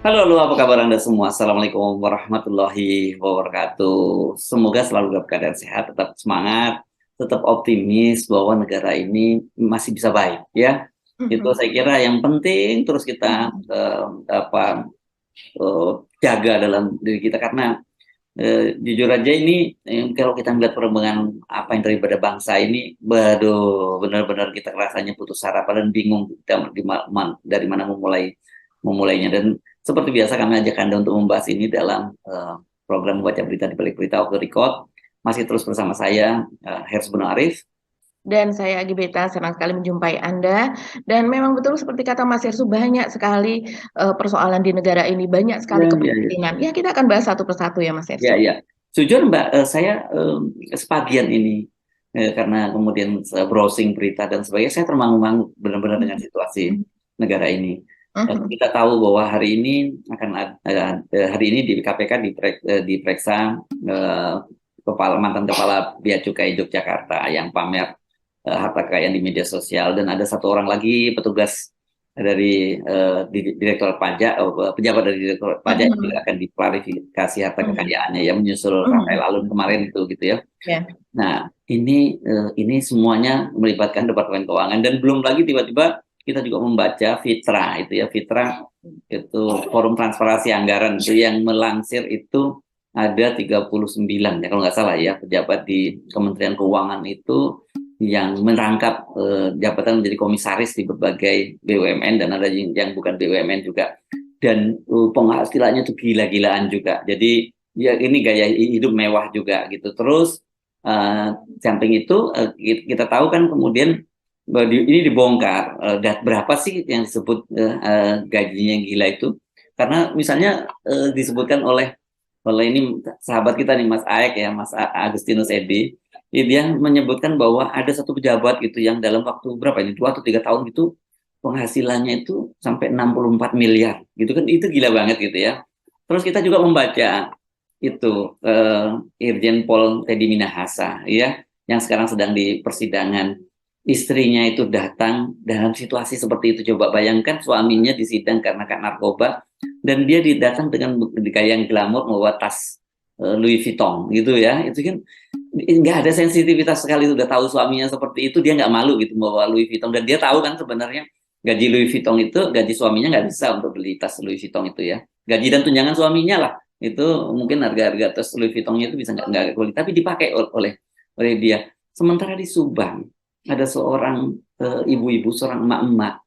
Halo, apa kabar Anda semua? Assalamualaikum warahmatullahi wabarakatuh. Semoga selalu dalam keadaan sehat, tetap semangat, tetap optimis bahwa negara ini masih bisa baik, ya. Itu Mhm, saya kira yang penting terus kita mhm, eh, jaga dalam diri kita karena jujur aja ini kalau kita melihat perkembangan apa yang terjadi pada bangsa ini, waduh, benar-benar kita rasanya putus harapan dan bingung kita dari mana memulainya. Dan seperti biasa kami ajak Anda untuk membahas ini dalam program membaca berita di balik berita off the record. Masih terus bersama saya, Hersbun Arif. dan saya Agi Beta senang sekali menjumpai Anda, dan memang betul seperti kata Mas Yersu banyak sekali, persoalan di negara ini, banyak sekali Ya, ya, ya. keprihatinan. Ya kita akan bahas satu persatu ya Mas Ya, Yersu. ya. Jujur Mbak, saya sepagian ini karena kemudian browsing berita dan sebagainya, saya termangu-mangu benar-benar dengan Mhm, situasi mhm, negara ini. mhm, Kita tahu bahwa hari ini hari ini di KPK diperiksa eh, mantan kepala Bea Cukai Yogyakarta yang pamer harta kekayaan di media sosial, dan ada satu orang lagi petugas dari Direktorat Pajak, pejabat dari Direktorat Pajak yang juga mhm, akan diklarifikasi harta mhm, kekayaannya yang menyusul Rafael mhm, Alun kemarin itu gitu ya. ya, Nah, ini semuanya melibatkan Departemen Keuangan, dan belum lagi tiba-tiba kita juga membaca Fitra itu ya. Fitra itu Forum Transparansi Anggaran itu yang melansir itu ada 39 ya kalau nggak salah ya, pejabat di Kementerian Keuangan itu yang merangkap jabatan menjadi komisaris di berbagai BUMN, dan ada yang bukan BUMN juga, dan penghasilannya itu gila-gilaan juga. Jadi ya ini gaya hidup mewah juga gitu. Terus samping itu kita tahu kan kemudian bahwa ini dibongkar berapa sih yang disebut gajinya yang gila itu, karena misalnya disebutkan oleh ini sahabat kita nih Mas Aek ya, Mas Agustinus Edi. Dia menyebutkan bahwa ada satu pejabat gitu yang dalam waktu berapa ini, 2 atau 3 tahun gitu penghasilannya itu sampai 64 miliar gitu kan. Itu gila banget gitu ya. Terus kita juga membaca itu Irjen Pol Teddy Minahasa ya, yang sekarang sedang di persidangan. Istrinya itu datang dalam situasi seperti itu. Coba bayangkan, suaminya disidang karena narkoba, dan dia didatang dengan gaya yang glamor membawa tas Louis Vuitton gitu ya. Itu kan nggak ada sensitivitas sekali. Sudah tahu suaminya seperti itu, dia nggak malu gitu membawa Louis Vuitton, dan dia tahu kan sebenarnya gaji Louis Vuitton itu, gaji suaminya nggak bisa untuk beli tas Louis Vuitton itu ya. Gaji dan tunjangan suaminya lah itu, mungkin harga-harga tas Louis Vuittonnya itu bisa nggak kulit, tapi dipakai oleh dia. Sementara di Subang ada seorang ibu-ibu, seorang emak-emak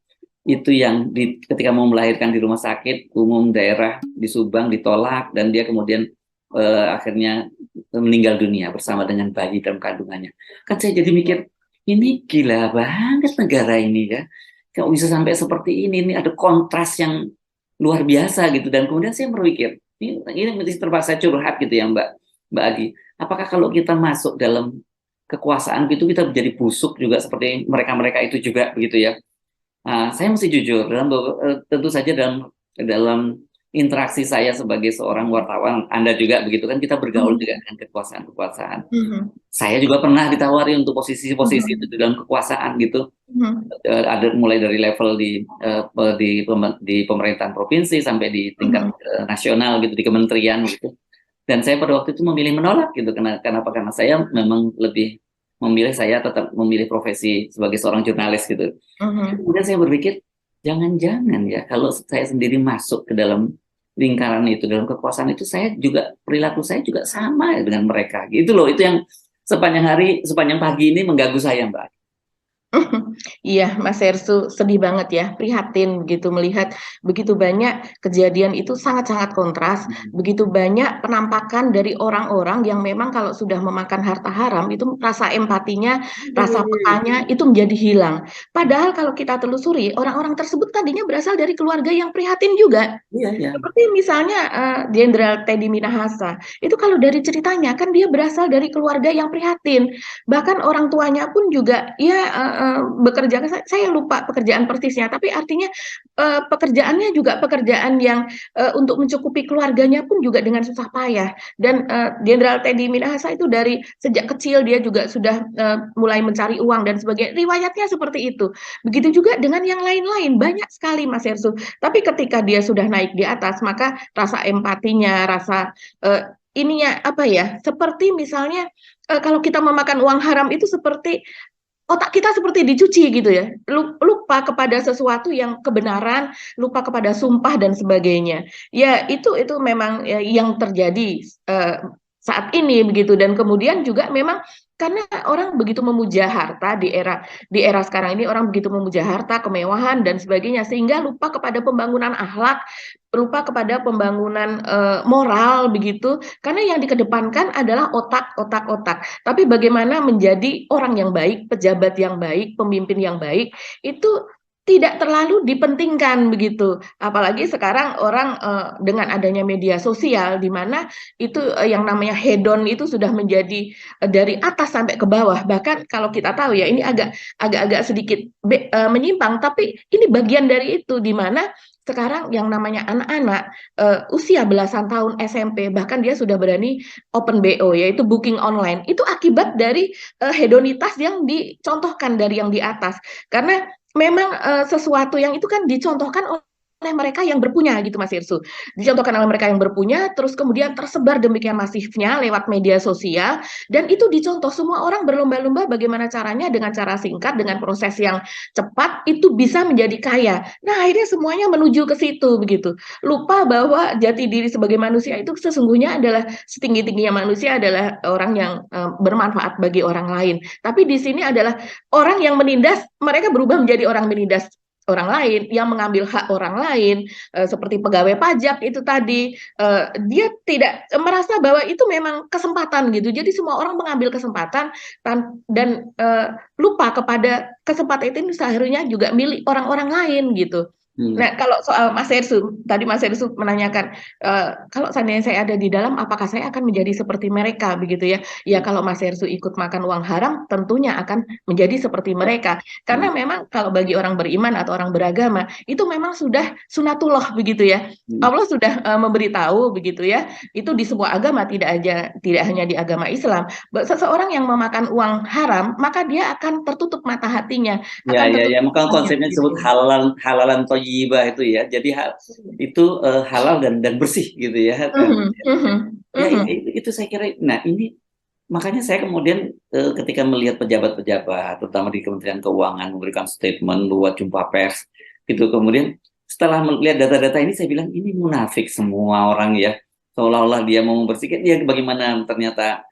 itu yang ketika mau melahirkan di rumah sakit umum daerah di Subang ditolak, dan dia kemudian akhirnya meninggal dunia bersama dengan bayi dalam kandungannya. Kan saya jadi mikir, ini gila banget negara ini ya. Kalau bisa sampai seperti ini ada kontras yang luar biasa gitu. Dan kemudian saya berpikir, ini terpaksa curhat gitu ya Mbak Agi. Apakah kalau kita masuk dalam kekuasaan gitu kita menjadi busuk juga seperti mereka-mereka itu juga begitu ya? Saya mesti jujur tentu saja dalam dalam interaksi saya sebagai seorang wartawan, Anda juga begitu kan, kita bergaul juga mhm, dengan kekuasaan-kekuasaan. mhm, Saya juga pernah ditawari untuk posisi-posisi itu mhm, di dalam kekuasaan gitu. mhm, Ada mulai dari level di pemerintahan provinsi sampai di tingkat mhm, nasional gitu, di kementerian gitu. Dan saya pada waktu itu memilih menolak gitu. Kenapa? Karena saya memang lebih memilih, saya tetap memilih profesi sebagai seorang jurnalis gitu. mhm. Kemudian saya berpikir, jangan-jangan ya kalau saya sendiri masuk ke dalam lingkaran itu, dalam kekuasaan itu, saya juga perilaku saya juga sama ya dengan mereka. Gitu loh, itu yang sepanjang pagi ini mengganggu saya, Mbak. Iya, Mas Sersu sedih banget ya, prihatin begitu melihat begitu banyak kejadian itu sangat-sangat kontras, begitu banyak penampakan dari orang-orang yang memang kalau sudah memakan harta haram itu rasa empatinya, rasa pekanya itu menjadi hilang. Padahal kalau kita telusuri, orang-orang tersebut tadinya berasal dari keluarga yang prihatin juga. Iya, iya. Seperti misalnya Jenderal Teddy Minahasa, itu kalau dari ceritanya kan dia berasal dari keluarga yang prihatin, bahkan orang tuanya pun juga ya bekerja, saya lupa pekerjaan persisnya, tapi artinya pekerjaannya juga pekerjaan yang untuk mencukupi keluarganya pun juga dengan susah payah. Dan Jenderal Teddy Minahasa itu dari sejak kecil dia juga sudah mulai mencari uang dan sebagainya. Riwayatnya seperti itu. Begitu juga dengan yang lain-lain, banyak sekali Mas Hersu. Tapi ketika dia sudah naik di atas, maka rasa empatinya, rasa ininya apa ya? Seperti misalnya kalau kita memakan uang haram itu seperti otak kita seperti dicuci gitu ya, lupa kepada sesuatu yang kebenaran, lupa kepada sumpah dan sebagainya. Ya itu memang ya, yang terjadi saat ini begitu. Dan kemudian juga memang karena orang begitu memuja harta di era sekarang ini, orang begitu memuja harta, kemewahan dan sebagainya, sehingga lupa kepada pembangunan akhlak, lupa kepada pembangunan moral begitu. Karena yang dikedepankan adalah otak, otak, otak. Tapi bagaimana menjadi orang yang baik, pejabat yang baik, pemimpin yang baik, itu tidak terlalu dipentingkan begitu. Apalagi sekarang orang dengan adanya media sosial, di mana itu yang namanya hedon itu sudah menjadi dari atas sampai ke bawah. Bahkan kalau kita tahu ya, ini agak sedikit menyimpang, tapi ini bagian dari itu, di mana sekarang yang namanya anak-anak usia belasan tahun SMP, bahkan dia sudah berani open BO, yaitu booking online. Itu akibat dari hedonitas yang dicontohkan dari yang di atas. Karena memang sesuatu yang itu kan dicontohkan oleh mereka yang berpunya gitu Mas Irsu. Dicontohkan oleh mereka yang berpunya, terus kemudian tersebar demikian masifnya lewat media sosial, dan itu dicontoh semua orang berlomba-lomba bagaimana caranya dengan cara singkat, dengan proses yang cepat, itu bisa menjadi kaya. Nah akhirnya semuanya menuju ke situ begitu. Lupa bahwa jati diri sebagai manusia itu sesungguhnya adalah setinggi-tingginya manusia adalah orang yang bermanfaat bagi orang lain. Tapi di sini adalah orang yang menindas, mereka berubah menjadi orang menindas orang lain, yang mengambil hak orang lain, seperti pegawai pajak itu tadi, dia tidak merasa bahwa itu memang kesempatan gitu. Jadi semua orang mengambil kesempatan dan lupa kepada kesempatan itu seharusnya juga milik orang-orang lain gitu. Nah, kalau soal Mas Hersu, tadi Mas Hersu menanyakan, kalau seandainya saya ada di dalam, apakah saya akan menjadi seperti mereka begitu ya? Ya kalau Mas Hersu ikut makan uang haram, tentunya akan menjadi seperti mereka. Karena memang kalau bagi orang beriman atau orang beragama, itu memang sudah sunatullah begitu ya. Allah sudah memberitahu begitu ya. Itu di sebuah agama, tidak hanya di agama Islam. Seseorang yang memakan uang haram, maka dia akan tertutup mata hatinya. Ya, Akan ya, ya. tertutup Maka konsepnya disebut halalan thayyibah itu ya. Jadi itu halal dan bersih gitu ya. Ya, itu saya kira. Nah, ini makanya saya kemudian ketika melihat pejabat-pejabat, terutama di Kementerian Keuangan, memberikan statement, buat jumpa pers, gitu. Kemudian setelah melihat data-data ini, saya bilang ini munafik semua orang ya. Seolah-olah dia mau membersihkan. Ya, bagaimana ternyata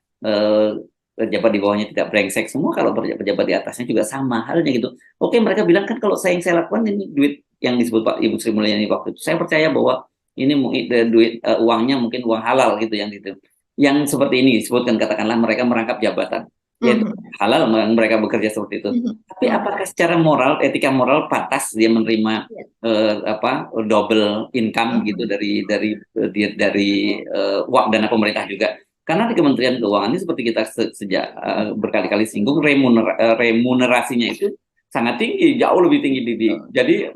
pejabat di bawahnya tidak brengsek semua, kalau pejabat di atasnya juga sama halnya gitu. Oke, mereka bilang kan kalau yang saya lakukan ini duit yang disebut Pak Ibu Sri Mulyani waktu itu, saya percaya bahwa ini duit uangnya mungkin uang halal gitu yang seperti ini disebutkan, katakanlah mereka merangkap jabatan, yaitu halal mereka bekerja seperti itu. Tapi apakah secara moral, etika moral pantas dia menerima double income gitu dari uang dana pemerintah juga? Karena di Kementerian Keuangan ini seperti kita sejak berkali-kali singgung, remunerasinya itu sangat tinggi, jauh lebih tinggi. Jadi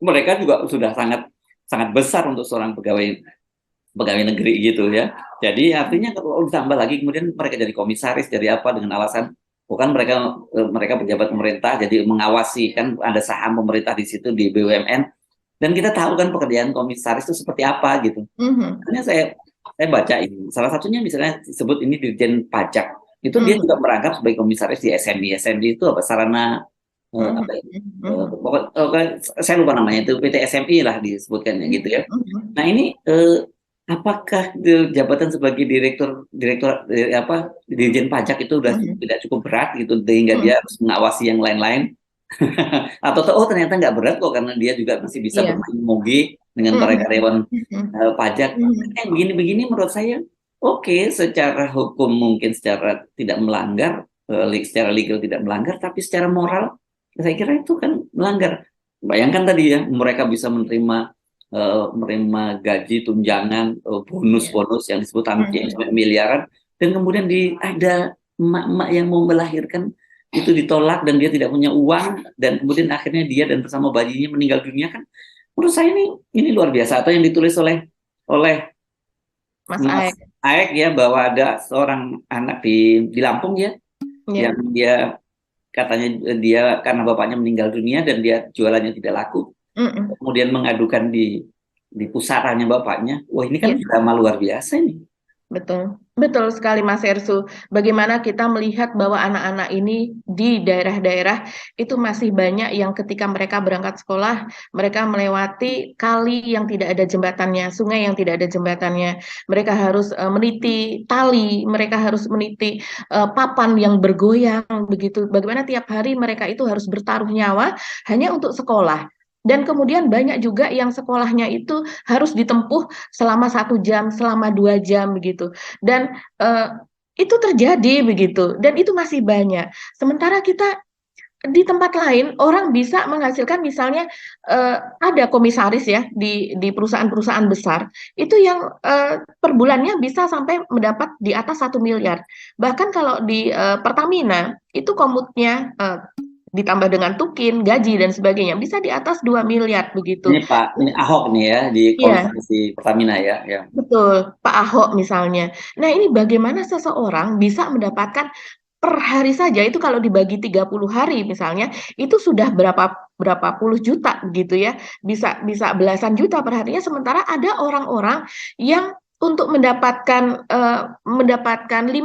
mereka juga sudah sangat sangat besar untuk seorang pegawai negeri gitu ya. Jadi artinya kalau ditambah lagi kemudian mereka jadi komisaris, jadi apa dengan alasan bukan mereka pejabat pemerintah, jadi mengawasi, kan ada saham pemerintah di situ di BUMN, dan kita tahu kan pekerjaan komisaris itu seperti apa gitu. Makanya saya baca ini, salah satunya misalnya disebut ini Dirjen Pajak, itu dia juga merangkap sebagai komisaris di SMI. SMI itu apa, sarana saya lupa namanya, itu PT SMI lah disebutkannya gitu ya. Nah ini apakah jabatan sebagai Dirjen Pajak itu sudah tidak cukup berat gitu sehingga dia harus mengawasi yang lain-lain? Atau ternyata nggak berat kok, karena dia juga masih bisa bermain mogi dengan para karyawan pajak. Yang begini-begini menurut saya oke, secara hukum mungkin secara tidak melanggar, secara legal tidak melanggar, tapi secara moral saya kira itu kan melanggar. Bayangkan tadi ya, mereka bisa menerima gaji, tunjangan, bonus-bonus yang disebut miliaran, dan kemudian ada emak-emak yang mau melahirkan itu ditolak dan dia tidak punya uang, dan kemudian akhirnya dia dan bersama bayinya meninggal dunia, kan menurut saya ini luar biasa. Atau yang ditulis oleh Mas Mas Aek. Aek ya, bahwa ada seorang anak di Lampung ya, Ya. yang dia katanya dia karena bapaknya meninggal dunia dan dia jualannya tidak laku, Mm-mm. kemudian mengadukan di pusarannya bapaknya. Wah, ini kan Ya. drama luar biasa ini. Betul, betul sekali Mas Ersu. Bagaimana kita melihat bahwa anak-anak ini di daerah-daerah itu masih banyak yang ketika mereka berangkat sekolah, mereka melewati kali yang tidak ada jembatannya, sungai yang tidak ada jembatannya. Mereka harus meniti tali, mereka harus meniti papan yang bergoyang begitu. Bagaimana tiap hari mereka itu harus bertaruh nyawa hanya untuk sekolah. Dan kemudian banyak juga yang sekolahnya itu harus ditempuh selama 1 jam, selama 2 jam begitu. Dan itu terjadi begitu, dan itu masih banyak. Sementara kita di tempat lain orang bisa menghasilkan misalnya ada komisaris ya di perusahaan-perusahaan besar itu yang per bulannya bisa sampai mendapat di atas 1 miliar. Bahkan kalau di Pertamina itu komutnya ditambah dengan tukin, gaji dan sebagainya bisa di atas 2 miliar begitu. Ini Ahok nih ya, di Iya, komisaris Pertamina ya, ya. betul, Pak Ahok misalnya. Nah, ini bagaimana seseorang bisa mendapatkan per hari saja itu kalau dibagi 30 hari misalnya itu sudah berapa berapa puluh juta gitu ya. Bisa bisa belasan juta per harinya, sementara ada orang-orang yang untuk mendapatkan 50.000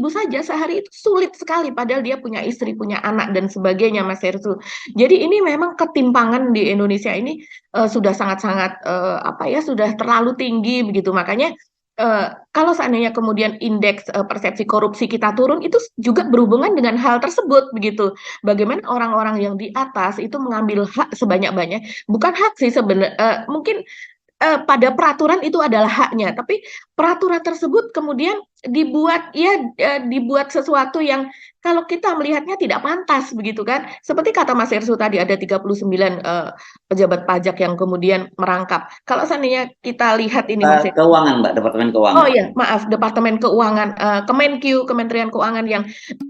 saja sehari itu sulit sekali padahal dia punya istri, punya anak dan sebagainya Mas Hersu. Jadi ini memang ketimpangan di Indonesia ini sudah sangat-sangat apa ya sudah terlalu tinggi begitu. Makanya kalau seandainya kemudian indeks persepsi korupsi kita turun, itu juga berhubungan dengan hal tersebut begitu. Bagaimana orang-orang yang di atas itu mengambil hak sebanyak-banyak, bukan hak sih sebenarnya, mungkin pada peraturan itu adalah haknya, tapi peraturan tersebut kemudian dibuat sesuatu yang kalau kita melihatnya tidak pantas begitu kan. Seperti kata Mas Ersu tadi ada 39 pejabat pajak yang kemudian merangkap. Kalau seandainya kita lihat ini Mas Ersu. Keuangan, Mbak, Departemen Oh Keuangan. ya, maaf, Departemen Keuangan, Kemenkeu, Kementerian Keuangan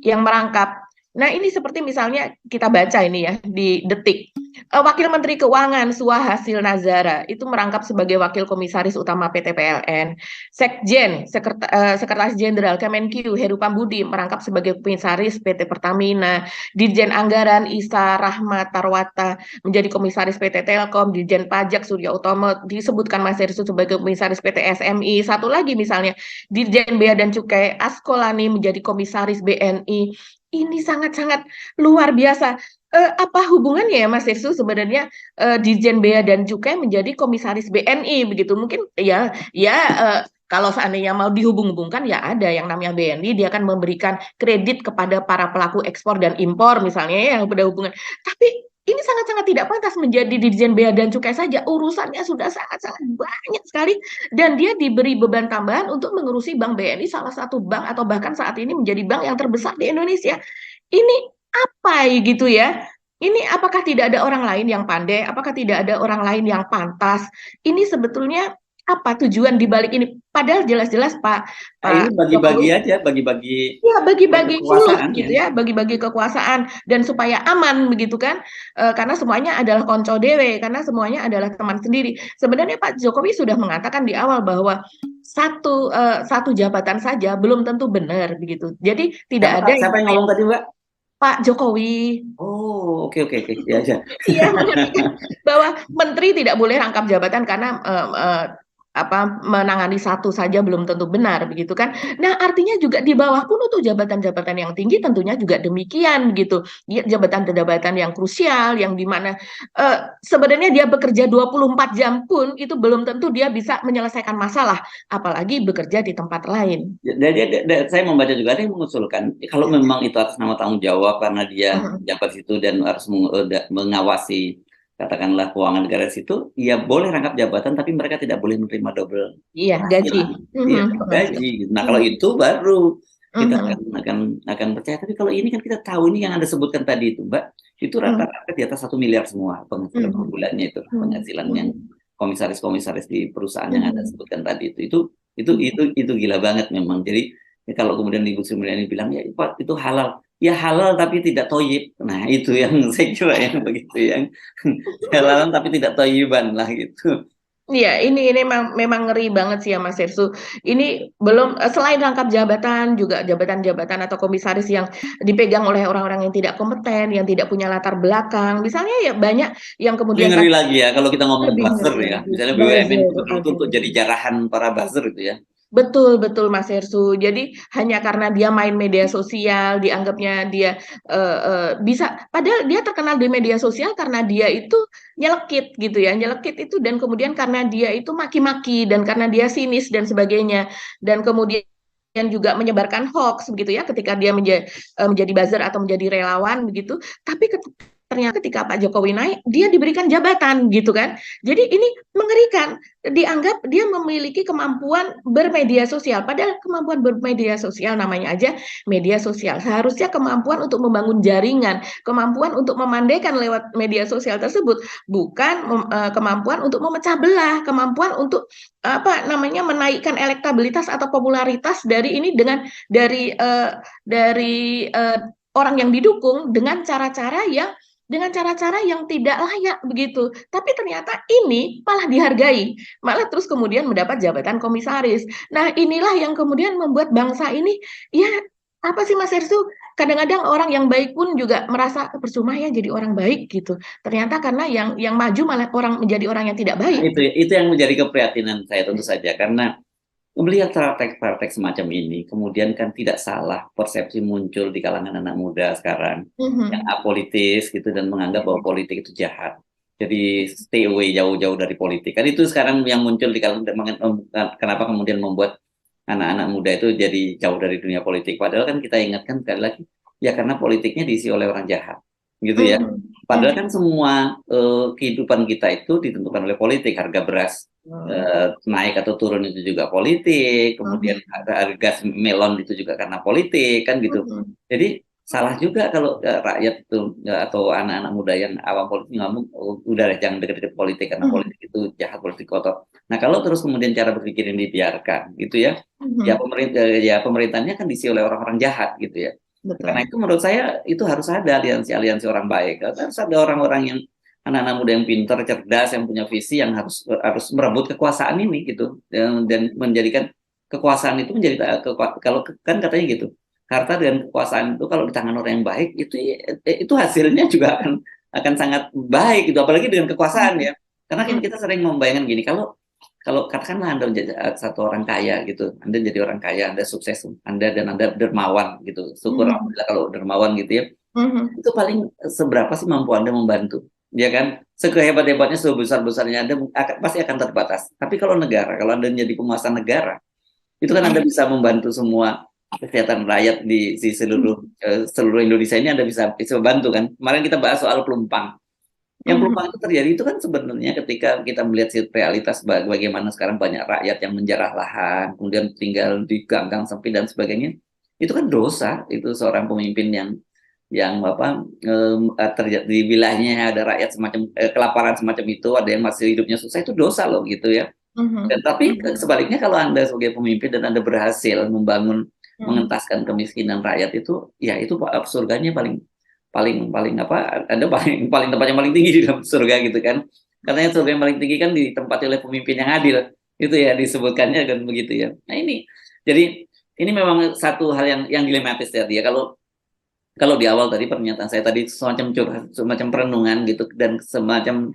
yang merangkap. Nah, ini seperti misalnya kita baca ini ya di Detik. Wakil Menteri Keuangan Suhasil Nazara itu merangkap sebagai Wakil Komisaris Utama PT PLN. Sekjen, Sekretaris Jenderal Kemenkeu Heru Pambudi merangkap sebagai Komisaris PT Pertamina. Dirjen Anggaran Isa Rahmat Tarwata menjadi Komisaris PT Telkom. Dirjen Pajak Surya Utomo disebutkan Mas Hersu sebagai Komisaris PT SMI. Satu lagi misalnya Dirjen Bea dan Cukai Askolani menjadi Komisaris BNI. Ini sangat-sangat luar biasa. Apa hubungannya ya Mas Hersu sebenarnya Dirjen Bea dan Cukai menjadi Komisaris BNI begitu? Mungkin kalau seandainya mau dihubung-hubungkan ya ada yang namanya BNI, dia akan memberikan kredit kepada para pelaku ekspor dan impor misalnya ya, yang pada hubungan. Tapi ini sangat-sangat tidak pantas menjadi Dirjen Bea dan Cukai saja, urusannya sudah sangat-sangat banyak sekali dan dia diberi beban tambahan untuk mengurusi Bank BNI, salah satu bank atau bahkan saat ini menjadi bank yang terbesar di Indonesia. Ini apa gitu ya? Ini apakah tidak ada orang lain yang pandai? Apakah tidak ada orang lain yang pantas? Ini sebetulnya apa tujuan di balik ini? Padahal jelas-jelas Pak Ini bagi-bagi Jokowi aja, bagi-bagi ya bagi-bagi fulus kekuasaan gitu ya. ya, bagi-bagi kekuasaan dan supaya aman begitu kan. Karena semuanya adalah konco dewe, karena semuanya adalah teman sendiri. Sebenarnya Pak Jokowi sudah mengatakan di awal bahwa satu jabatan saja belum tentu benar begitu. Jadi tidak ada yang Siapa yang ngomong tadi, Mbak? Pak Jokowi. Oh, oke, oke, oke. Ya, ya. Iya, mengatakan bahwa menteri tidak boleh rangkap jabatan karena menangani satu saja belum tentu benar begitu kan. Nah, artinya juga di bawah pun untuk jabatan-jabatan yang tinggi tentunya juga demikian gitu. Jabatan-jabatan yang krusial yang di mana sebenarnya dia bekerja 24 jam pun itu belum tentu dia bisa menyelesaikan masalah, apalagi bekerja di tempat lain. Saya membaca juga ada yang mengusulkan kalau memang itu atas nama tanggung jawab karena dia jabat situ dan harus mengawasi katakanlah keuangan negara situ, ya boleh rangkap jabatan tapi mereka tidak boleh menerima double Iya, gaji. penghasilan. Iya, gaji. Nah, kalau itu baru kita akan percaya. Tapi kalau ini kan kita tahu ini yang Anda sebutkan tadi itu, Mbak, itu rata-rata di atas 1 miliar semua penghasilan per bulannya itu, penghasilan yang komisaris-komisaris di perusahaan yang Anda sebutkan tadi itu gila banget memang. Jadi kalau kemudian Ibu Sri Mulyani bilang ya Pak itu halal, ya halal tapi tidak toyib. Nah itu yang saya kira yang begitu, yang halal tapi tidak toyiban lah gitu. Iya, ini memang ngeri banget sih ya Mas Hersu. Ini belum selain rangkap jabatan juga jabatan-jabatan atau komisaris yang dipegang oleh orang-orang yang tidak kompeten, yang tidak punya latar belakang. Misalnya ya banyak yang Lebih kemudian ngeri lagi ya kalau kita ngomong lebih buzzer ngeri ya, lagi. misalnya BUMN Buzzer, itu betul-betul untuk aduh. jadi jarahan para buzzer itu ya. Betul, betul Mas Hersu. Jadi hanya karena dia main media sosial, dianggapnya dia bisa, padahal dia terkenal di media sosial karena dia itu nyelekit gitu ya, nyelekit itu dan kemudian karena dia itu maki-maki dan karena dia sinis dan sebagainya dan kemudian juga menyebarkan hoax begitu ya ketika dia menjadi buzzer atau menjadi relawan begitu. Tapi ternyata ketika Pak Jokowi naik, dia diberikan jabatan gitu kan. Jadi ini mengerikan, dianggap dia memiliki kemampuan bermedia sosial. Padahal kemampuan bermedia sosial namanya aja media sosial. Seharusnya kemampuan untuk membangun jaringan, kemampuan untuk memandaikan lewat media sosial tersebut, bukan kemampuan untuk memecah belah, kemampuan untuk apa namanya menaikkan elektabilitas atau popularitas dari ini dari orang yang didukung dengan cara-cara yang tidak layak begitu. Tapi ternyata ini malah dihargai, malah terus kemudian mendapat jabatan komisaris. Nah, inilah yang kemudian membuat bangsa ini ya apa sih Mas Hersu? Kadang-kadang orang yang baik pun juga merasa percuma ya jadi orang baik gitu. Ternyata karena yang maju malah orang menjadi orang yang tidak Nah, baik. itu yang menjadi keprihatinan saya tentu saja, karena melihat praktek-praktek semacam ini, kemudian kan tidak salah persepsi muncul di kalangan anak muda sekarang yang Mhm. apolitis gitu dan menganggap bahwa politik itu jahat. Jadi stay away, jauh-jauh dari politik. Kan itu sekarang yang muncul di kalangan, kenapa kemudian membuat anak-anak muda itu jadi jauh dari dunia politik. Padahal kan kita ingatkan sekali lagi, ya karena politiknya diisi oleh orang jahat, gitu ya. Mhm. Padahal kan Mhm. semua kehidupan kita itu ditentukan oleh politik. Harga beras naik atau turun itu juga politik, kemudian Mhm. harga melon itu juga karena politik, kan gitu. Mhm. Jadi salah juga kalau rakyat itu atau anak-anak muda yang awam politik ngomong, "Oh, udah deh, jangan deket-deket politik karena Mhm. politik itu jahat, politik kotor." Nah kalau terus kemudian cara berpikir ini dibiarkan gitu ya, ya Mhm. pemerintahnya kan diisi oleh orang-orang jahat gitu ya. Karena Betul. itu menurut saya itu harus ada aliansi-aliansi orang baik. Harus ada orang-orang yang anak-anak muda yang pintar, cerdas, yang punya visi, yang harus merebut kekuasaan ini gitu, dan menjadikan kekuasaan itu menjadi kalau kan katanya gitu, harta dan kekuasaan itu kalau di tangan orang yang baik itu hasilnya juga akan sangat baik gitu, apalagi dengan kekuasaan Mhm. ya. Karena kan Mhm. kita sering membayangkan gini, kalau kalau katakanlah Anda menjadi satu orang kaya gitu, Anda jadi orang kaya, Anda sukses, Anda dermawan gitu. Syukur Mhm. alhamdulillah kalau dermawan gitu ya. Mhm. Itu paling seberapa sih mampu Anda membantu? Ya kan? Sekehebat-hebatnya, sebesar-besarnya Anda pasti akan terbatas. Tapi kalau Anda menjadi penguasa negara, itu kan Anda Mhm. bisa membantu semua kesehatan rakyat di seluruh Indonesia ini, Anda bisa bantu kan. Kemarin kita bahas soal pelumpang. Yang Mhm. pelumpang itu terjadi itu kan sebenarnya ketika kita melihat realitas bagaimana sekarang banyak rakyat yang menjarah lahan, kemudian tinggal di gang-gang sempit dan sebagainya. Itu kan dosa, itu seorang pemimpin yang apa terjadi di wilayahnya ada rakyat semacam kelaparan semacam itu, ada yang masih hidupnya susah, itu dosa loh gitu ya. Dan Mhm. tapi Mhm. sebaliknya kalau Anda sebagai pemimpin dan Anda berhasil Mhm. mengentaskan kemiskinan rakyat itu, ya itu surganya paling paling paling apa? Anda paling paling tempat yang paling tinggi di dalam surga gitu kan. Katanya surga yang paling tinggi kan ditempati oleh pemimpin yang adil. Itu ya disebutkannya kan begitu ya. Nah ini jadi ini memang satu hal yang dilematis ya dia. Kalau di awal tadi pernyataan saya tadi semacam curhat, semacam perenungan gitu dan semacam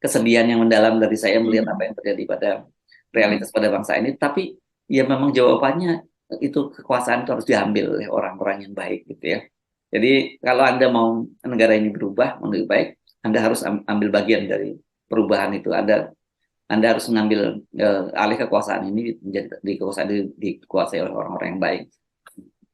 kesedihan yang mendalam dari saya melihat apa Mhm. yang terjadi pada Mhm. realitas pada bangsa ini. Tapi ya memang jawabannya itu kekuasaan itu harus diambil oleh orang-orang yang baik gitu ya. Jadi kalau Anda mau negara ini berubah lebih baik, Anda harus ambil bagian dari perubahan itu. Anda harus mengambil alih kekuasaan ini menjadi dikuasai oleh orang-orang yang baik.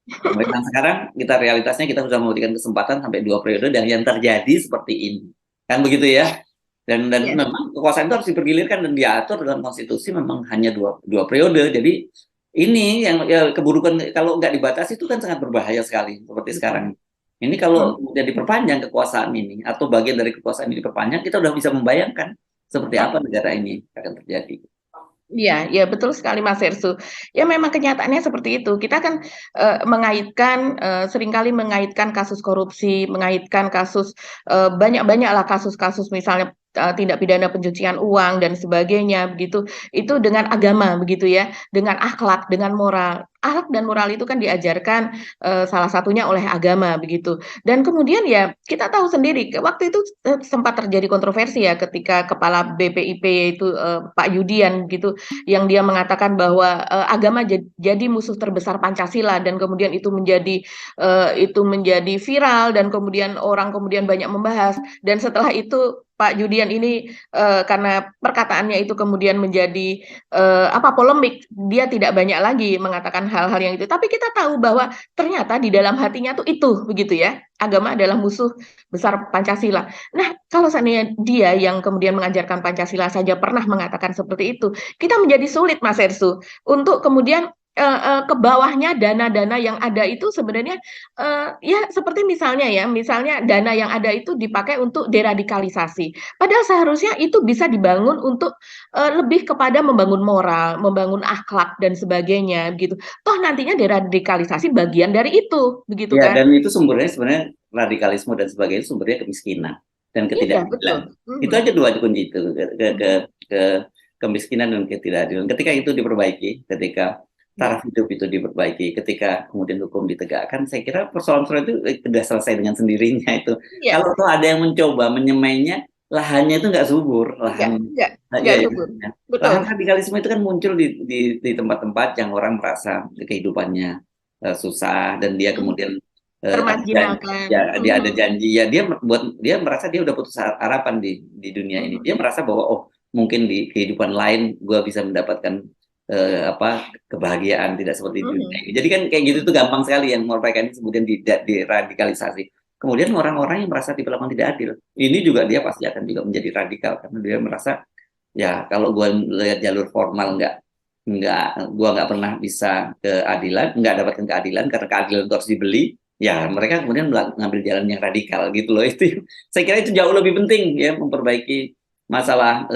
Pemerintahan sekarang realitasnya kita sudah memberikan kesempatan sampai 2 periode dan yang terjadi seperti ini. Kan begitu ya. Dan Ya. memang kekuasaan itu harus dipergilirkan dan diatur dalam konstitusi memang hanya dua periode. Jadi ini yang ya, keburukan kalau nggak dibatasi itu kan sangat berbahaya sekali seperti sekarang. Betul. Ini kalau Mhm. kemudian diperpanjang kekuasaan ini atau bagian dari kekuasaan ini diperpanjang, kita udah bisa membayangkan seperti apa negara ini akan terjadi. Iya, ya betul sekali Mas Hersu. Ya memang kenyataannya seperti itu. Kita kan mengaitkan seringkali mengaitkan kasus korupsi, mengaitkan kasus banyak-banyaklah kasus-kasus misalnya tindak pidana pencucian uang dan sebagainya begitu. Itu dengan agama begitu ya, dengan akhlak, dengan moral. Akhlak dan moral itu kan diajarkan salah satunya oleh agama begitu. Dan kemudian ya kita tahu sendiri waktu itu sempat terjadi kontroversi ya ketika kepala BPIP yaitu Pak Yudian gitu yang dia mengatakan bahwa agama jadi musuh terbesar Pancasila dan kemudian itu menjadi viral dan kemudian orang kemudian banyak membahas dan setelah itu Pak Judian ini karena perkataannya itu kemudian menjadi polemik, dia tidak banyak lagi mengatakan hal-hal yang itu. Tapi kita tahu bahwa ternyata di dalam hatinya tuh itu begitu ya. Agama adalah musuh besar Pancasila. Nah, kalau seandainya dia yang kemudian mengajarkan Pancasila saja pernah mengatakan seperti itu, kita menjadi sulit Mas Hersu untuk kemudian ke bawahnya dana-dana yang ada itu sebenarnya ya seperti misalnya dana yang ada itu dipakai untuk deradikalisasi. Padahal seharusnya itu bisa dibangun untuk lebih kepada membangun moral, membangun akhlak dan sebagainya gitu. Toh nantinya deradikalisasi bagian dari itu, begitu Ya, kan? dan itu sumbernya sebenarnya radikalisme dan sebagainya sumbernya kemiskinan dan Iya, betul. ketidakadilan. Itu Mhm, aja dua kunci itu mhm, ke kemiskinan dan ketidakadilan. Ketika itu diperbaiki, ketika ya. taraf hidup itu diperbaiki, ketika kemudian hukum ditegakkan, saya kira persoalan-persoalan itu sudah selesai dengan sendirinya itu. Iya, Kalau tuh ada yang mencoba menyemainya, lahannya itu nggak subur, enggak, lahan enggak, ya, enggak ya, subur. ya. Betul. Lahan radikalisme itu kan muncul di tempat-tempat yang orang merasa kehidupannya susah dan dia Mhm. kemudian ada janji, Termarginalkan. ya dia ada Mhm, janji ya dia merasa dia udah putus harapan di dunia ini, dia mhm, merasa bahwa oh mungkin di kehidupan lain gue bisa mendapatkan kebahagiaan tidak seperti di dunia mhm, ini. Jadi kan kayak gitu tuh mhm. gampang sekali yang mereka ini kemudian diradikalisasi. Kemudian orang-orang yang merasa diperlakukan tidak adil, ini juga dia pasti akan juga menjadi radikal karena dia merasa ya kalau gue lihat jalur formal nggak gue nggak pernah bisa keadilan, nggak dapatkan keadilan karena keadilan itu harus dibeli, ya mereka kemudian mengambil jalan yang radikal gitu loh. Itu saya kira itu jauh lebih penting ya, memperbaiki masalah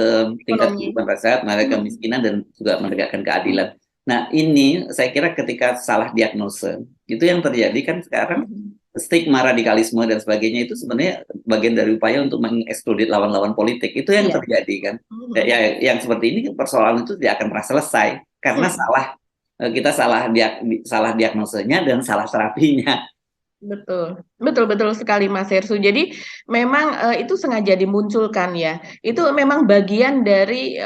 tingkat Ekonomi. kehidupan masyarakat, mereka Mhm, kemiskinan dan juga menegakkan keadilan. Nah ini saya kira ketika salah diagnose itu yang terjadi kan sekarang, mhm, stigma radikalisme dan sebagainya itu sebenarnya bagian dari upaya untuk mengekskludit lawan-lawan politik, itu yang iya. terjadi kan. Mhm, Ya, yang seperti ini persoalan itu tidak akan pernah selesai karena mhm. kita salah diagnosenya dan salah terapinya. Betul, betul betul sekali Mas Hersu. Jadi memang itu sengaja dimunculkan ya. Itu memang bagian dari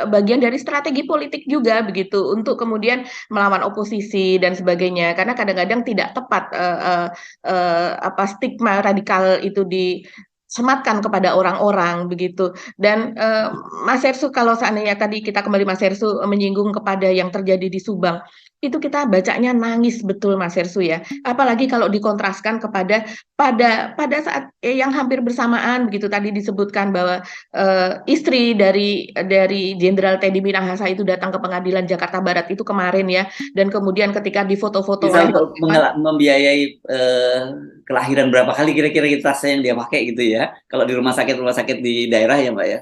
strategi politik juga begitu untuk kemudian melawan oposisi dan sebagainya. Karena kadang-kadang tidak tepat stigma radikal itu disematkan kepada orang-orang begitu. Dan Mas Hersu kalau seandainya tadi kita kembali Mas Hersu menyinggung kepada yang terjadi di Subang, itu kita bacanya nangis betul Mas Hersu ya. Apalagi kalau dikontraskan kepada pada saat yang hampir bersamaan begitu tadi disebutkan bahwa istri dari Jenderal Teddy Minahasa itu datang ke Pengadilan Jakarta Barat itu kemarin ya dan kemudian ketika difoto-foto Bisa oleh untuk wartawan. membiayai kelahiran berapa kali kira-kira tasnya yang dia pakai gitu ya. Kalau di rumah sakit di daerah ya Mbak ya.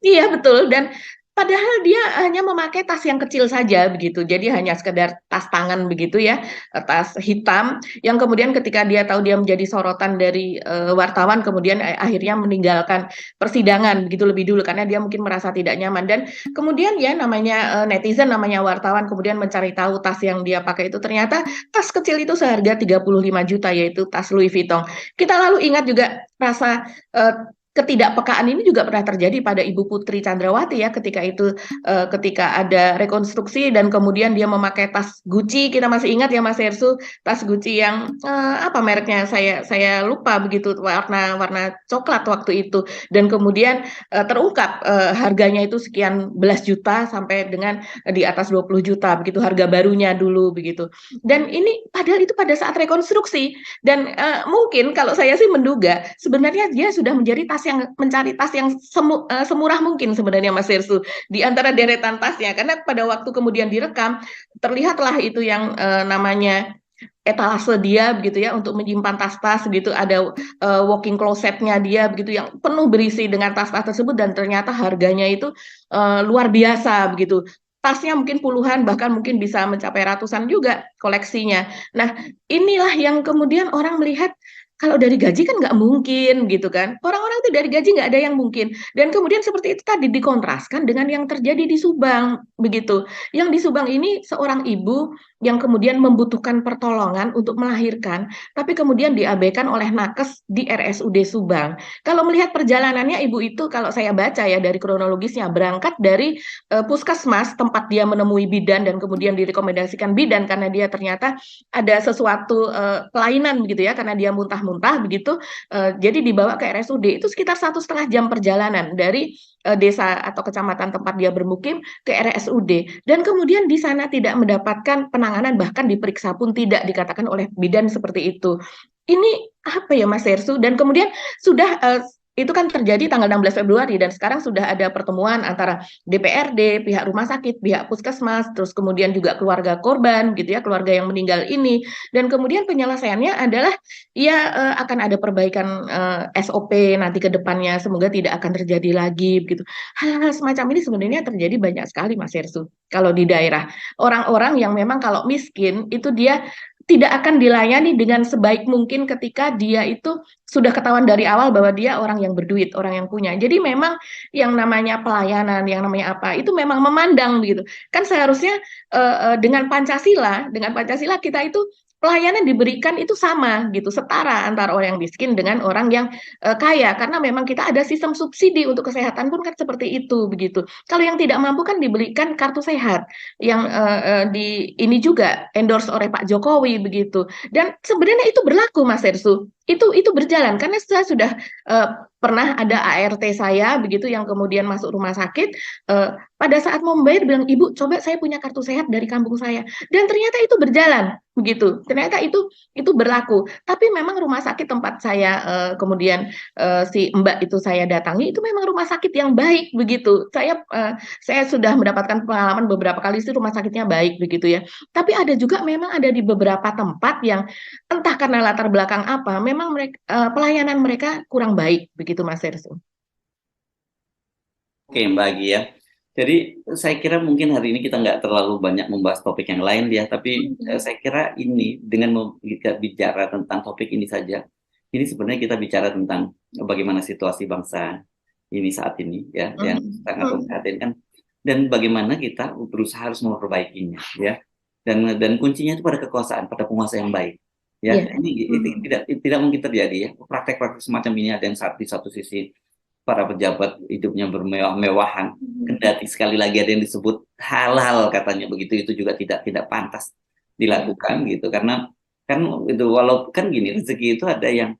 Iya betul dan padahal dia hanya memakai tas yang kecil saja begitu. Jadi hanya sekedar tas tangan begitu ya, tas hitam yang kemudian ketika dia tahu dia menjadi sorotan dari wartawan kemudian akhirnya meninggalkan persidangan begitu lebih dulu karena dia mungkin merasa tidak nyaman dan kemudian ya namanya netizen namanya wartawan kemudian mencari tahu tas yang dia pakai itu ternyata tas kecil itu seharga 35 juta yaitu tas Louis Vuitton. Kita lalu ingat juga rasa eh, ketidakpekaan ini juga pernah terjadi pada Ibu Putri Chandrawati ya ketika ada rekonstruksi dan kemudian dia memakai tas Gucci kita masih ingat ya Mas Hersu tas Gucci yang apa mereknya saya lupa begitu warna warna coklat waktu itu dan kemudian terungkap harganya itu sekian belas juta sampai dengan di atas 20 juta begitu harga barunya dulu begitu dan ini padahal itu pada saat rekonstruksi dan mungkin kalau saya sih menduga sebenarnya dia sudah mencari tas yang semurah mungkin sebenarnya Mas Hersu di antara deretan tasnya karena pada waktu kemudian direkam terlihatlah itu yang namanya etalase dia begitu ya untuk menyimpan tas-tas gitu ada walking closetnya dia begitu yang penuh berisi dengan tas-tas tersebut dan ternyata harganya itu luar biasa begitu tasnya mungkin puluhan, bahkan mungkin bisa mencapai ratusan juga koleksinya. Nah, inilah yang kemudian orang melihat kalau dari gaji kan nggak mungkin gitu kan. Orang-orang itu dari gaji nggak ada yang mungkin. Dan kemudian seperti itu tadi dikontraskan dengan yang terjadi di Subang begitu. Yang di Subang ini seorang ibu yang kemudian membutuhkan pertolongan untuk melahirkan, tapi kemudian diabaikan oleh nakes di RSUD Subang. Kalau melihat perjalanannya ibu itu, kalau saya baca ya dari kronologisnya, berangkat dari puskesmas tempat dia menemui bidan dan kemudian direkomendasikan bidan karena dia ternyata ada sesuatu kelainan begitu ya, karena dia muntah-muntah begitu. Jadi dibawa ke RSUD itu sekitar 1,5 jam perjalanan dari desa atau kecamatan tempat dia bermukim ke RSUD, dan kemudian di sana tidak mendapatkan penanganan, bahkan diperiksa pun tidak, dikatakan oleh bidan seperti itu. Ini apa ya Mas Hersu? Dan kemudian sudah itu kan terjadi tanggal 16 Februari dan sekarang sudah ada pertemuan antara DPRD, pihak rumah sakit, pihak puskesmas, terus kemudian juga keluarga korban gitu ya, keluarga yang meninggal ini, dan kemudian penyelesaiannya adalah ya akan ada perbaikan SOP nanti ke depannya, semoga tidak akan terjadi lagi begitu. Hal-hal semacam ini sebenarnya terjadi banyak sekali Mas Hersu kalau di daerah. Orang-orang yang memang kalau miskin itu dia tidak akan dilayani dengan sebaik mungkin ketika dia itu sudah ketahuan dari awal bahwa dia orang yang berduit, orang yang punya. Jadi memang yang namanya pelayanan, yang namanya apa, itu memang memandang begitu. Kan seharusnya dengan Pancasila kita itu pelayanan diberikan itu sama gitu, setara antara orang yang miskin dengan orang yang kaya, karena memang kita ada sistem subsidi untuk kesehatan pun kan seperti itu begitu. Kalau yang tidak mampu kan diberikan kartu sehat yang di ini juga endorse oleh Pak Jokowi begitu. Dan sebenarnya itu berlaku Mas Hersu. Itu berjalan karena saya sudah pernah ada ART saya begitu yang kemudian masuk rumah sakit, pada saat mau membayar bilang, "Ibu, coba saya punya kartu sehat dari kampung saya." Dan ternyata itu berjalan begitu. Ternyata itu berlaku. Tapi memang rumah sakit tempat saya kemudian si Mbak itu saya datangi itu memang rumah sakit yang baik begitu. Saya sudah mendapatkan pengalaman beberapa kali sih rumah sakitnya baik begitu ya. Tapi ada juga memang ada di beberapa tempat yang entah karena latar belakang apa, memang pelayanan mereka kurang baik begitu Mas Hersu. Oke, Mbak Agi ya. Jadi saya kira mungkin hari ini kita nggak terlalu banyak membahas topik yang lain ya, tapi saya kira ini dengan bicara tentang topik ini saja, ini sebenarnya kita bicara tentang bagaimana situasi bangsa ini saat ini ya, yang sangat memprihatinkan, dan bagaimana kita berusaha harus memperbaikinya ya, dan kuncinya itu pada kekuasaan, pada penguasa yang baik ya. Ini tidak mungkin terjadi ya praktek-praktek semacam ini. Ada yang di satu sisi para pejabat hidupnya bermewah-mewahan, kendati sekali lagi ada yang disebut halal katanya begitu, itu juga tidak pantas dilakukan gitu, karena kan itu walaupun kan gini, rezeki itu ada yang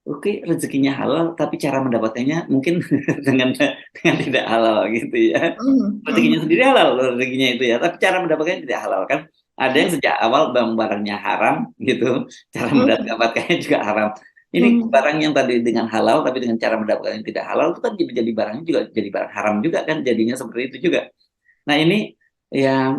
oke, rezekinya halal tapi cara mendapatkannya mungkin dengan tidak halal gitu ya. Rezekinya sendiri halal rezekinya itu ya, tapi cara mendapatkannya tidak halal kan. Ada yang sejak awal barangnya haram gitu, cara mendapatkannya juga haram. Ini barang yang tadi dengan halal tapi dengan cara mendapatkannya tidak halal itu kan jadi barangnya juga jadi barang haram juga kan, jadinya seperti itu juga. Nah ini ya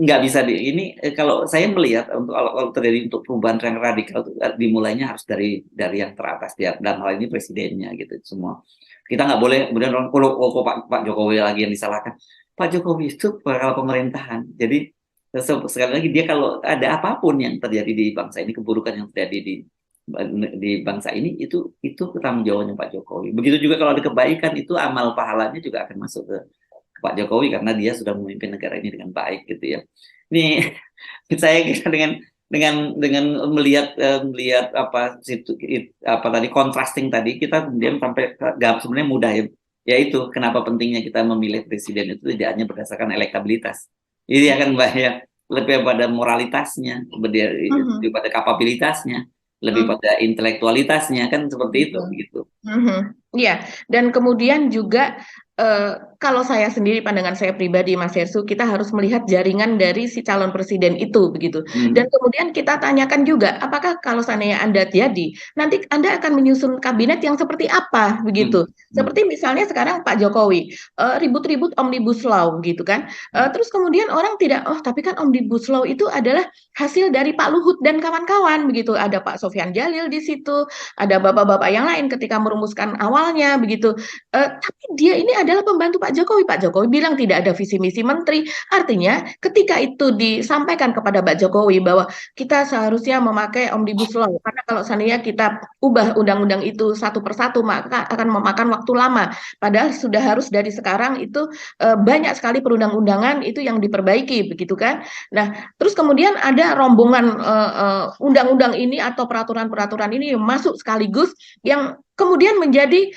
nggak bisa ini kalau saya melihat kalau terjadi untuk perubahan yang radikal itu dimulainya harus dari yang teratas dia, dalam hal ini presidennya gitu semua. Kita nggak boleh kemudian kalau Pak Jokowi lagi yang disalahkan. Pak Jokowi itu kepala pemerintahan. Jadi sekali lagi dia kalau ada apapun yang terjadi di bangsa ini, keburukan yang terjadi di bangsa ini, itu tanggung jawabnya Pak Jokowi. Begitu juga kalau ada kebaikan, itu amal pahalanya juga akan masuk ke Pak Jokowi karena dia sudah memimpin negara ini dengan baik gitu ya. Ini saya kira dengan melihat apa tadi contrasting tadi, kita kemudian sampai sebenarnya mudah ya, yaitu kenapa pentingnya kita memilih presiden itu tidak hanya berdasarkan elektabilitas. Ini akan bahaya, lebih pada moralitasnya, lebih pada kapabilitasnya, lebih pada intelektualitasnya, kan seperti itu gitu. Iya, dan kemudian juga kalau saya sendiri, pandangan saya pribadi Mas Hersu, kita harus melihat jaringan dari si calon presiden itu begitu. Dan kemudian kita tanyakan juga, apakah kalau seandainya Anda jadi, nanti Anda akan menyusun kabinet yang seperti apa begitu. Seperti misalnya sekarang Pak Jokowi ribut-ribut Omnibus Law gitu kan. Terus kemudian orang tidak, oh tapi kan Omnibus Law itu adalah hasil dari Pak Luhut dan kawan-kawan begitu. Ada Pak Sofyan Jalil di situ, ada bapak-bapak yang lain ketika merumuskan awalnya begitu. Tapi dia ini adalah pembantu Pak Pak Jokowi. Pak Jokowi bilang tidak ada visi misi menteri. Artinya ketika itu disampaikan kepada Pak Jokowi bahwa kita seharusnya memakai omnibus law, karena kalau seandainya kita ubah undang-undang itu satu persatu maka akan memakan waktu lama. Padahal sudah harus dari sekarang itu banyak sekali perundang-undangan itu yang diperbaiki, begitu kan? Nah, terus kemudian ada rombongan undang-undang ini atau peraturan-peraturan ini masuk sekaligus yang kemudian menjadi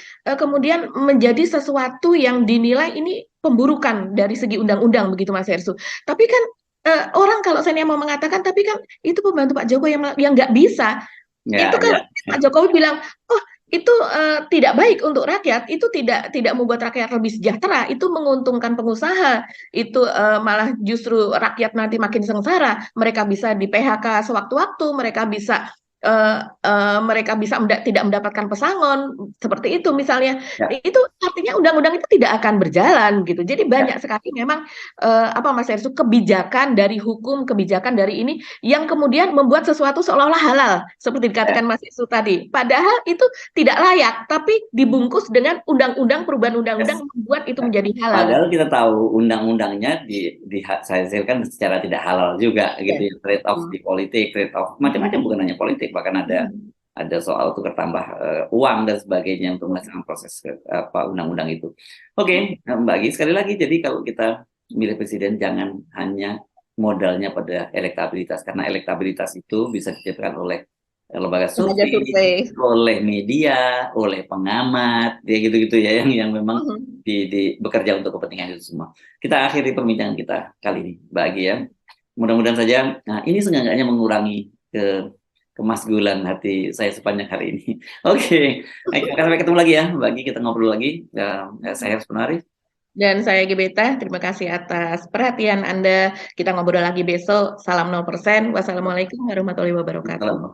sesuatu yang dinilai ini pemburukan dari segi undang-undang, begitu Mas Hersu. Tapi kan orang kalau saya mau mengatakan, tapi kan itu pembantu Pak Jokowi yang nggak bisa. Ya, Itu kan ya. Pak Jokowi bilang, oh itu tidak baik untuk rakyat, itu tidak membuat rakyat lebih sejahtera, itu menguntungkan pengusaha, itu malah justru rakyat nanti makin sengsara, mereka bisa di PHK sewaktu-waktu, tidak mendapatkan pesangon, seperti itu misalnya. Ya, Itu artinya undang-undang itu tidak akan berjalan gitu. Jadi ya. banyak sekali memang Mas Hersu, kebijakan dari hukum, kebijakan dari ini yang kemudian membuat sesuatu seolah-olah halal, seperti dikatakan Mas Hersu tadi. Padahal itu tidak layak, tapi dibungkus dengan undang-undang, perubahan undang-undang Yes. membuat itu menjadi halal. Padahal kita tahu undang-undangnya dihasilkan secara tidak halal juga gitu Yes. ya, trade off di politik, trade off macam-macam, bukan hanya politik, bahkan ada soal tukar tambah uang dan sebagainya untuk melaksanakan proses undang-undang itu. Oke, Mbak Gi, sekali lagi, jadi kalau kita milih presiden jangan hanya modalnya pada elektabilitas, karena elektabilitas itu bisa diciptakan oleh lembaga Lembaga survei, survei. oleh media, oleh pengamat, ya gitu-gitu ya, yang memang bekerja untuk kepentingan itu semua. Kita akhiri perbincangan kita kali ini, Mbak Gi ya. Mudah-mudahan saja, nah ini seenggaknya mengurangi kemasgulan hati saya sepanjang hari ini. Oke, sampai ketemu lagi ya, Mbak Gi, kita ngobrol lagi. Saya Harus Penari. Dan saya Gebeta, terima kasih atas perhatian Anda. Kita ngobrol lagi besok. Salam 0%. Wassalamualaikum warahmatullahi wabarakatuh. Salam.